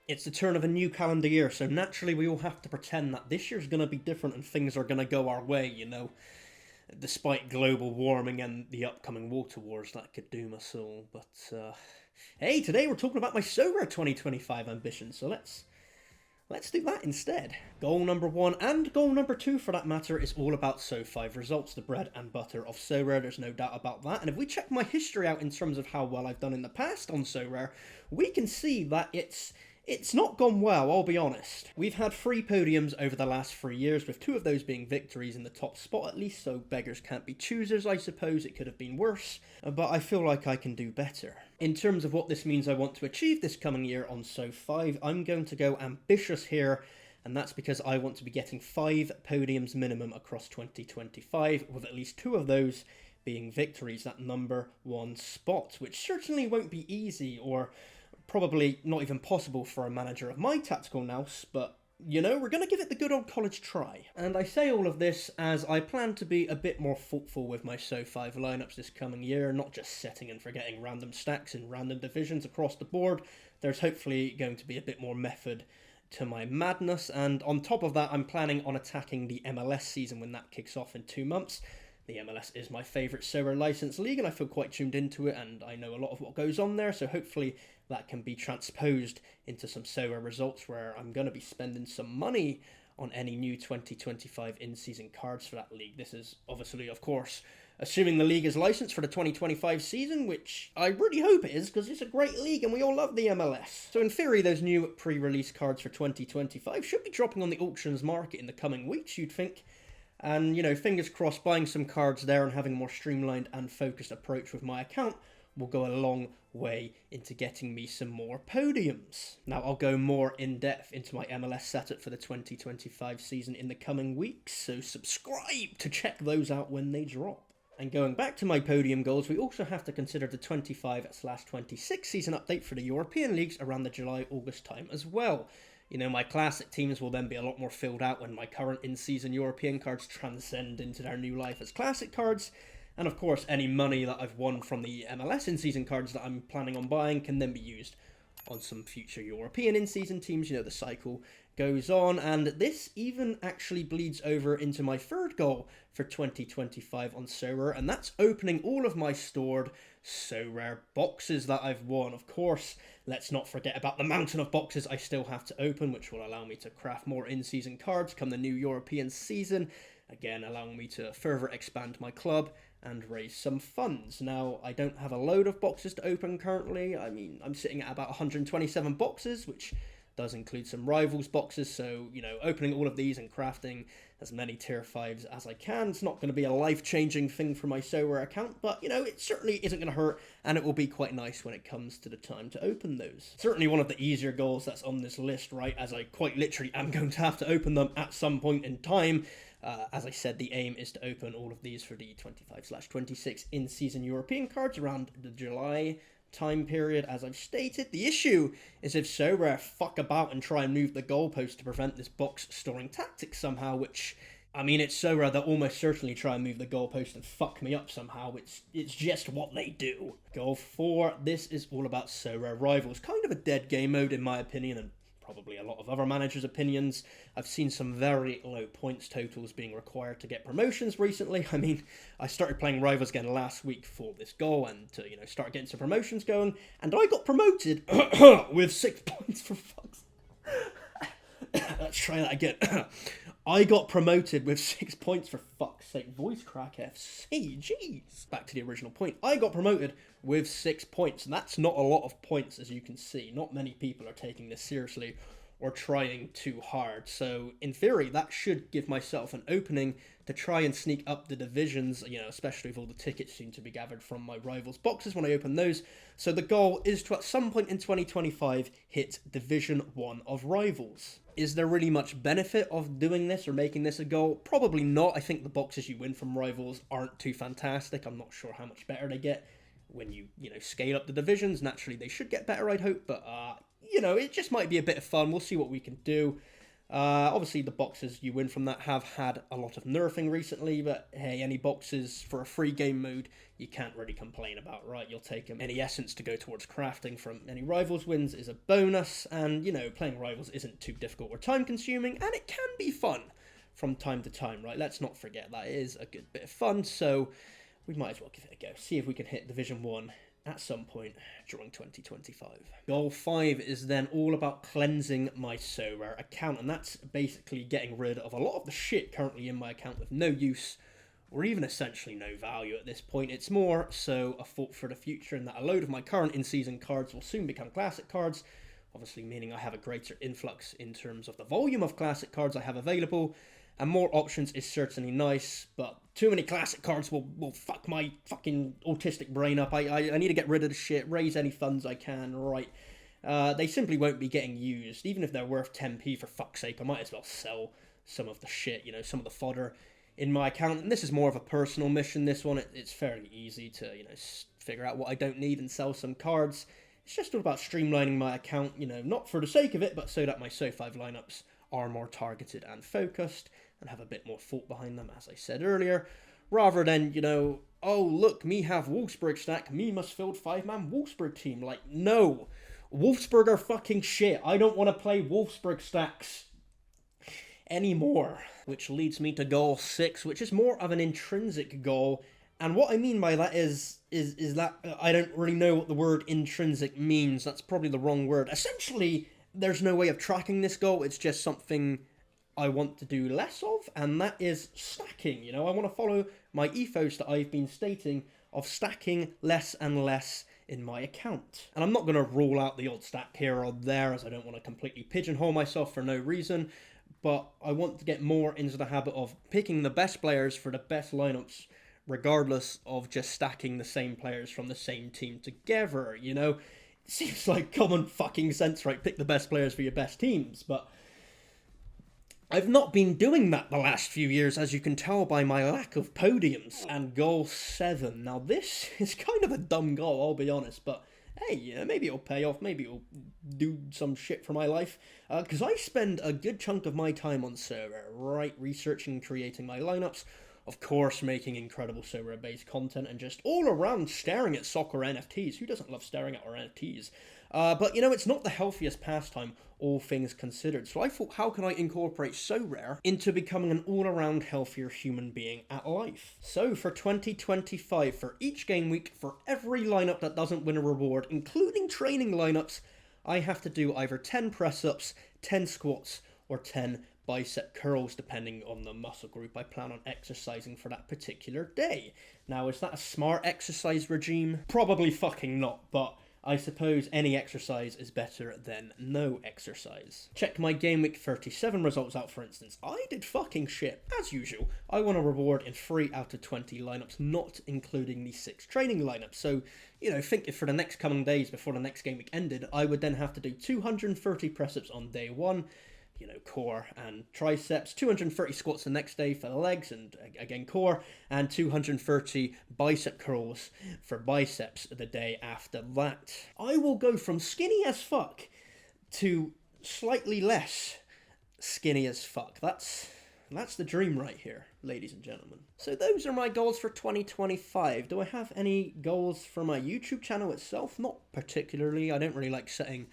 It's the turn of a new calendar year, so naturally we all have to pretend that this year's going to be different and things are going to go our way, despite global warming and the upcoming water wars that could doom us all. But hey, today we're talking about my Sorare 2025 ambitions, so let's do that instead. Goal number 1 and goal number 2 for that matter is all about SO5 Results, the bread and butter of Sorare, there's no doubt about that. And if we check my history out in terms of how well I've done in the past on Sorare, we can see that it's not gone well, I'll be honest. We've had 3 podiums over the last 3 years, with 2 of those being victories in the top spot at least, so beggars can't be choosers, I suppose. It could have been worse, but I feel like I can do better. In terms of what this means I want to achieve this coming year on SO5, I'm going to go ambitious here, and that's because I want to be getting 5 podiums minimum across 2025, with at least 2 of those being victories, that number 1 spot, which certainly won't be easy, or probably not even possible for a manager of my tactical nous, but we're going to give it the good old college try. And I say all of this as I plan to be a bit more thoughtful with my SO5 lineups this coming year, not just setting and forgetting random stacks in random divisions across the board. There's hopefully going to be a bit more method to my madness, and on top of that, I'm planning on attacking the MLS season when that kicks off in 2 months. The MLS is my favourite Sorare licensed league, and I feel quite tuned into it, and I know a lot of what goes on there, so hopefully that can be transposed into some Sorare results where I'm going to be spending some money on any new 2025 in-season cards for that league. This is obviously, of course, assuming the league is licensed for the 2025 season, which I really hope it is, because it's a great league and we all love the MLS. So in theory, those new pre-release cards for 2025 should be dropping on the auctions market in the coming weeks, you'd think. And, fingers crossed, buying some cards there and having a more streamlined and focused approach with my account will go a long way into getting me some more podiums. Now, I'll go more in depth into my MLS setup for the 2025 season in the coming weeks, so subscribe to check those out when they drop. And going back to my podium goals, we also have to consider the 25/26 season update for the European leagues around the July-August time as well. My classic teams will then be a lot more filled out when my current in-season European cards transcend into their new life as classic cards. And of course, any money that I've won from the MLS in-season cards that I'm planning on buying can then be used on some future European in-season teams. The cycle goes on, and this even actually bleeds over into my third goal for 2025 on Sorare, and that's opening all of my stored Sorare boxes that I've won. Of course, let's not forget about the mountain of boxes I still have to open, which will allow me to craft more in-season cards come the new European season, again allowing me to further expand my club and raise some funds. Now, I don't have a load of boxes to open currently. I'm sitting at about 127 boxes, which does include some Rivals boxes, so, opening all of these and crafting as many tier 5s as I can. It's not going to be a life-changing thing for my Sorare account, but, it certainly isn't going to hurt, and it will be quite nice when it comes to the time to open those. Certainly one of the easier goals that's on this list, right, as I quite literally am going to have to open them at some point in time. As I said, the aim is to open all of these for the 25/26 in-season European cards around the July time period, as I've stated. The issue is if Sorare fuck about and try and move the goalpost to prevent this box storing tactic somehow, which, it's Sorare, they'll almost certainly try and move the goalpost and fuck me up somehow. It's just what they do. Goal 4, this is all about Sorare Rivals. Kind of a dead game mode in my opinion, and probably a lot of other managers' opinions. I've seen some very low points totals being required to get promotions recently. I started playing Rivals again last week for this goal and to, start getting some promotions going, and I got promoted with 6 points for fuck's Let's try that again. I got promoted with 6 points for fuck's sake. Voice crack FC, jeez. Back to the original point. I got promoted with 6 points, and that's not a lot of points, as you can see. Not many people are taking this seriously or trying too hard. So, in theory, that should give myself an opening to try and sneak up the divisions, especially if all the tickets seem to be gathered from my Rivals boxes when I open those. So the goal is to, at some point in 2025, hit Division 1 of Rivals. Is there really much benefit of doing this or making this a goal? Probably not. I think the boxes you win from Rivals aren't too fantastic. I'm not sure how much better they get when you scale up the divisions. Naturally, they should get better, I'd hope, but, it just might be a bit of fun. We'll see what we can do. Obviously, the boxes you win from that have had a lot of nerfing recently, but hey, any boxes for a free game mode, you can't really complain about, right? You'll take them. Any essence to go towards crafting from any Rivals wins is a bonus, and, you know, playing Rivals isn't too difficult or time-consuming, and it can be fun from time to time, right? Let's not forget that it is a good bit of fun, so we might as well give it a go. See if we can hit Division 1 at some point during 2025. Goal 5 is then all about cleansing my Sorare account, and that's basically getting rid of a lot of the shit currently in my account with no use or even essentially no value at this point. It's more so a thought for the future in that a load of my current in-season cards will soon become classic cards, obviously meaning I have a greater influx in terms of the volume of classic cards I have available, and more options is certainly nice, but too many classic cards will fuck my fucking autistic brain up. I need to get rid of the shit, raise any funds I can, right? They simply won't be getting used. Even if they're worth 10p, for fuck's sake, I might as well sell some of the shit, you know, some of the fodder in my account. And this is more of a personal mission, this one. It's fairly easy to, you know, figure out what I don't need and sell some cards. It's just all about streamlining my account, you know, not for the sake of it, but so that my SO5 lineups are more targeted and focused and have a bit more thought behind them, as I said earlier, rather than, you know, oh, look, me have Wolfsburg stack, me must field 5-man Wolfsburg team. Like, no, Wolfsburg are fucking shit. I don't want to play Wolfsburg stacks anymore. Which leads me to goal 6, which is more of an intrinsic goal. And what I mean by that is that I don't really know what the word intrinsic means. That's probably the wrong word. Essentially, there's no way of tracking this goal. It's just something I want to do less of, and that is stacking. You know, I want to follow my ethos that I've been stating of stacking less and less in my account. And I'm not going to rule out the odd stack here or there, as I don't want to completely pigeonhole myself for no reason, but I want to get more into the habit of picking the best players for the best lineups, regardless of just stacking the same players from the same team together, you know? It seems like common fucking sense, right? Pick the best players for your best teams, but I've not been doing that the last few years, as you can tell by my lack of podiums. And goal 7. Now, this is kind of a dumb goal, I'll be honest, but hey, yeah, maybe it'll pay off, maybe it'll do some shit for my life. Because I spend a good chunk of my time on Sorare, right, researching and creating my lineups, of course making incredible Sorare-based content, and just all around staring at soccer NFTs. Who doesn't love staring at our NFTs? But, you know, it's not the healthiest pastime, all things considered. So I thought, how can I incorporate Sorare into becoming an all-around healthier human being at life? So for 2025, for each game week, for every lineup that doesn't win a reward, including training lineups, I have to do either 10 press-ups, 10 squats, or 10 bicep curls, depending on the muscle group I plan on exercising for that particular day. Now, is that a smart exercise regime? Probably fucking not, but I suppose any exercise is better than no exercise. Check my game week 37 results out, for instance. I did fucking shit, as usual. I won a reward in 3 out of 20 lineups, not including the 6 training lineups. So, you know, think if for the next coming days before the next game week ended, I would then have to do 230 press-ups on day 1, you know, core and triceps, 230 squats the next day for the legs and again core, and 230 bicep curls for biceps the day after that. I will go from skinny as fuck to slightly less skinny as fuck. That's the dream right here, ladies and gentlemen. So those are my goals for 2025. Do I have any goals for my YouTube channel itself? Not particularly. I don't really like setting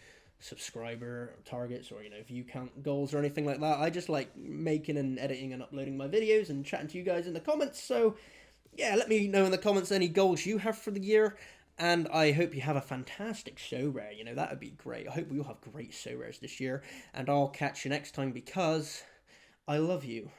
subscriber targets or, you know, view count goals or anything like that. I just like making and editing and uploading my videos and chatting to you guys in the comments. So yeah, let me know in the comments any goals you have for the year, and I hope you have a fantastic Sorare. You know, that would be great. I hope we all have great Sorares this year, and I'll catch you next time because I love you.